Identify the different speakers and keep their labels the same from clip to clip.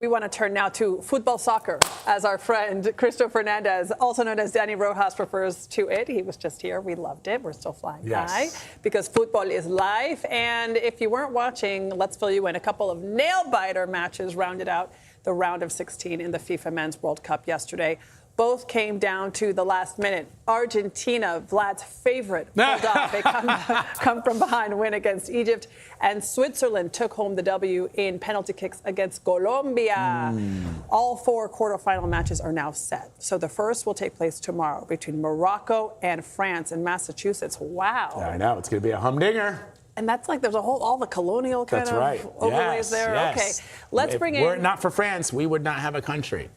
Speaker 1: We want to turn now to football soccer, as our friend Cristo Fernandez, also known as Danny Rojas, refers to it. He was just here. We loved it. We're still flying high because football is life. And if you weren't watching, let's fill you in. A couple of nail-biter matches rounded out the round of 16 in the FIFA Men's World Cup yesterday. Both came down to the last minute. Argentina, Vlad's favorite, pulled off a come from behind win against Egypt. And Switzerland took home the W in penalty kicks against Colombia. All four quarterfinal matches are now set. So the first will take place tomorrow between Morocco and France in Massachusetts. Wow.
Speaker 2: Yeah, I know. It's going to be a humdinger.
Speaker 1: And that's like there's a whole, all the colonial kind of overlays there.
Speaker 2: Yes.
Speaker 1: Okay, let's bring in.
Speaker 2: Were it not for France, we would not have a country.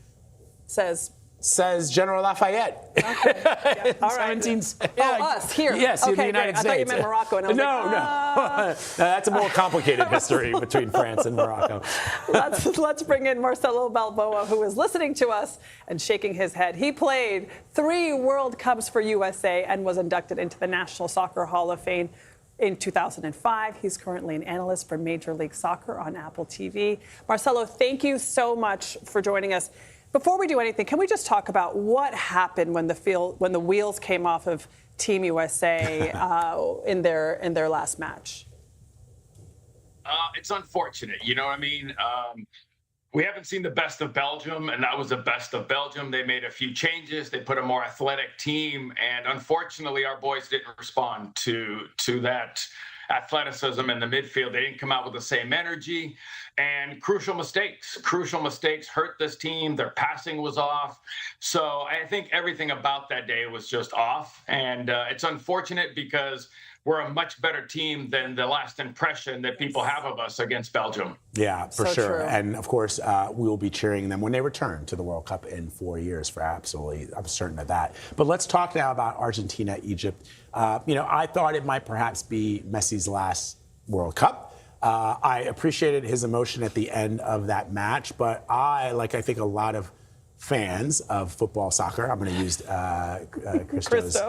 Speaker 1: Says
Speaker 2: General Lafayette.
Speaker 1: Okay. Yeah. All right. Us here.
Speaker 2: Yes, in the United States.
Speaker 1: I thought you meant Morocco. And I was
Speaker 2: no. That's a more complicated history between France and Morocco.
Speaker 1: Let's bring in Marcelo Balboa, who is listening to us and shaking his head. He played 3 World Cups for USA and was inducted into the National Soccer Hall of Fame in 2005. He's currently an analyst for Major League Soccer on Apple TV. Marcelo, thank you so much for joining us. Before we do anything, can we just talk about what happened when the wheels came off of Team USA in their last match?
Speaker 3: It's unfortunate, you know what I mean? We haven't seen the best of Belgium, and that was the best of Belgium. They made a few changes. They put a more athletic team, and unfortunately, our boys didn't respond to that athleticism in the midfield. They didn't come out with the same energy, and crucial mistakes hurt this team. Their passing was off. So I think everything about that day was just off, and it's unfortunate because we're a much better team than the last impression that people have of us against Belgium.
Speaker 2: Yeah, for
Speaker 1: so
Speaker 2: sure.
Speaker 1: True.
Speaker 2: And of course, we will be cheering them when they return to the World Cup in 4 years. I'm certain of that. But let's talk now about Argentina, Egypt. I thought it might perhaps be Messi's last World Cup. I appreciated his emotion at the end of that match, but I think a lot of fans of football soccer, I'm going to use Cristo's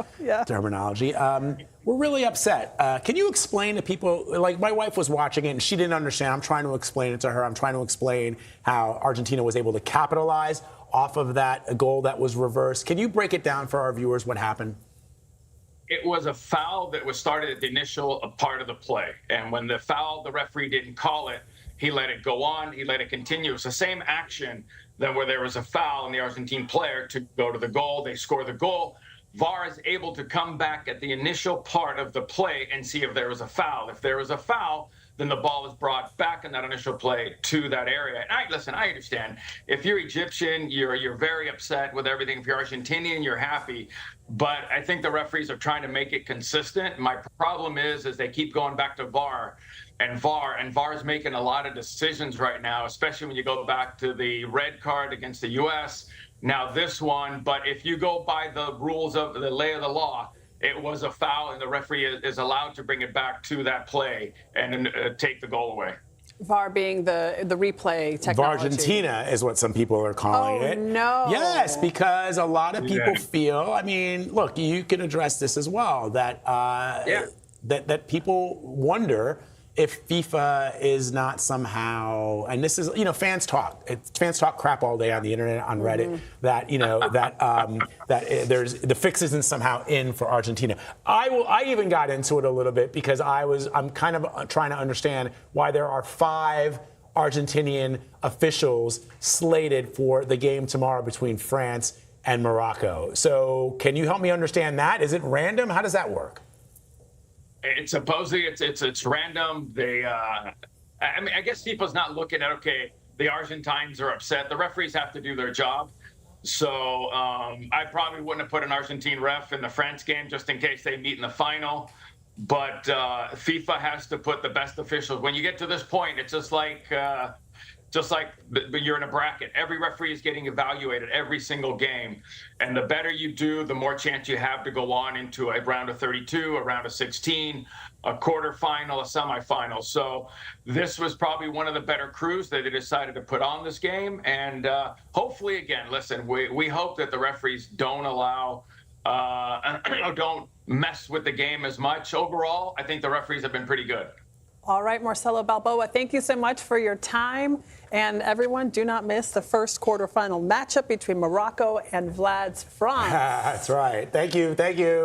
Speaker 2: terminology, we're really upset. Can you explain to people, like my wife was watching it and she didn't understand. I'm trying to explain it to her. I'm trying to explain how Argentina was able to capitalize off of that goal that was reversed. Can you break it down for our viewers what happened?
Speaker 3: It was a foul that was started at the initial part of the play. And when the referee didn't call it, he let it go on, he let it continue. It's the same action than where there was a foul and the Argentine player to go to the goal. They score the goal. VAR is able to come back at the initial part of the play and see if there was a foul. If there was a foul, then the ball is brought back in that initial play to that area. And I understand. If you're Egyptian, you're very upset with everything. If you're Argentinian, you're happy. But I think the referees are trying to make it consistent. My problem is they keep going back to VAR. And VAR is making a lot of decisions right now, especially when you go back to the red card against the U.S., now this one. But if you go by the rules of the lay of the law, it was a foul, and the referee is allowed to bring it back to that play and take the goal away.
Speaker 1: VAR being the replay technology.
Speaker 2: Argentina is what some people are calling it.
Speaker 1: Oh, no.
Speaker 2: Yes, because a lot of people feel, look, you can address this as well, that that people wonder if FIFA is not somehow, and this is, fans talk crap all day on the internet, on Reddit, that there's the fix isn't somehow in for Argentina. I even got into it a little bit because I'm kind of trying to understand why there are 5 Argentinian officials slated for the game tomorrow between France and Morocco. So can you help me understand that? Is it random? How does that work?
Speaker 3: It's supposedly it's random. I guess FIFA's not looking at, okay, the Argentines are upset. The referees have to do their job. So I probably wouldn't have put an Argentine ref in the France game just in case they meet in the final. But FIFA has to put the best officials. When you get to this point, it's just like you're in a bracket. Every referee is getting evaluated every single game. And the better you do, the more chance you have to go on into a round of 32, a round of 16, a quarterfinal, a semifinal. So this was probably one of the better crews that they decided to put on this game. And hopefully, again, listen, we hope that the referees don't don't mess with the game as much. Overall, I think the referees have been pretty good.
Speaker 1: All right, Marcelo Balboa, thank you so much for your time. And everyone, do not miss the first quarterfinal matchup between Morocco and Vlad's France.
Speaker 2: That's right. Thank you. Thank you.